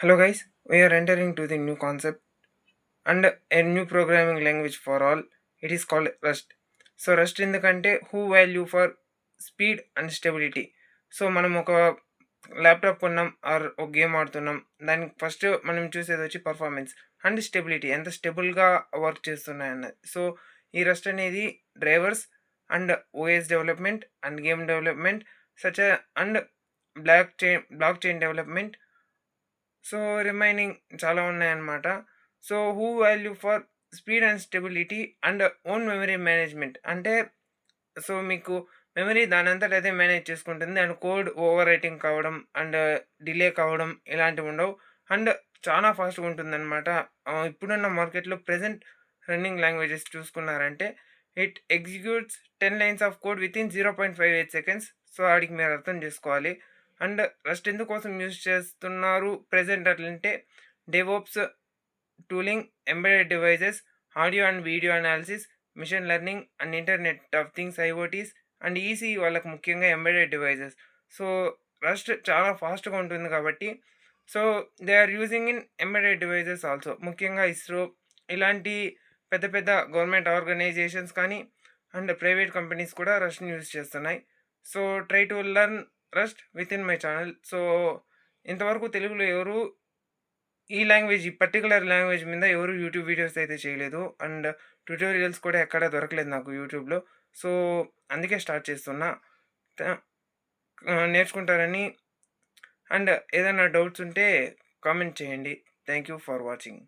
Hello guys, we are entering to the new concept and a new programming language for all. It is called Rust. So Rust ఎందుకంటే who value for speed and stability. So మనం ఒక laptop కొన్నాం are ఒక game ఆడుతున్నాం. దానికి first మనం చూసేది వచ్చి పర్ఫార్మెన్స్ అండ్ స్టెబిలిటీ ఎంత స్టెబుల్గా వర్క్ చేస్తున్నాయి అన్నది. సో ఈ రస్ట్ అనేది drivers and OS development and game development such and block chain development. So remaining చాలా ఉన్నాయన్నమాట. So who value for speed and stability and own memory management అంటే so మీకు memory దానంతట అదే మేనేజ్ చేసుకుంటుంది అండ్ కోడ్ ఓవర్ రైటింగ్ కావడం and delay కావడం ఇలాంటివి ఉండవు అండ్ చాలా ఫాస్ట్గా ఉంటుందన్నమాట. ఇప్పుడున్న మార్కెట్లో ప్రజెంట్ రన్నింగ్ లాంగ్వేజెస్ చూసుకున్నారంటే it executes 10 lines of code with in 0.58 seconds. So ఆడికి మీరు అర్థం చేసుకోవాలి. అండ్ రస్ట్ ఎందుకోసం యూజ్ చేస్తున్నారు ప్రెజెంట్ అంటే DevOps tooling, embedded devices, audio and video analysis, machine learning and internet of things IoTs and EC వాళ్ళకి ముఖ్యంగా ఎంబెడెడ్ డివైజెస్. సో రస్ట్ చాలా ఫాస్ట్గా ఉంటుంది కాబట్టి so they are using in embedded devices also. ముఖ్యంగా ఇస్రో ఇలాంటి పెద్ద పెద్ద గవర్నమెంట్ ఆర్గనైజేషన్స్ కానీ అండ్ ప్రైవేట్ కంపెనీస్ కూడా రస్ట్ని యూజ్ చేస్తున్నాయి. So try to learn Rust with in my channel. సో ఇంతవరకు తెలుగులో ఎవరు ఈ లాంగ్వేజ్ ఈ పర్టికులర్ లాంగ్వేజ్ మీద ఎవరు యూట్యూబ్ వీడియోస్ అయితే చేయలేదు అండ్ ట్యూటోరియల్స్ కూడా ఎక్కడ దొరకలేదు నాకు యూట్యూబ్లో. సో అందుకే స్టార్ట్ చేస్తున్నా. నేర్చుకుంటారని అండ్ ఏదైనా డౌట్స్ ఉంటే కామెంట్ చేయండి. Thank you for watching.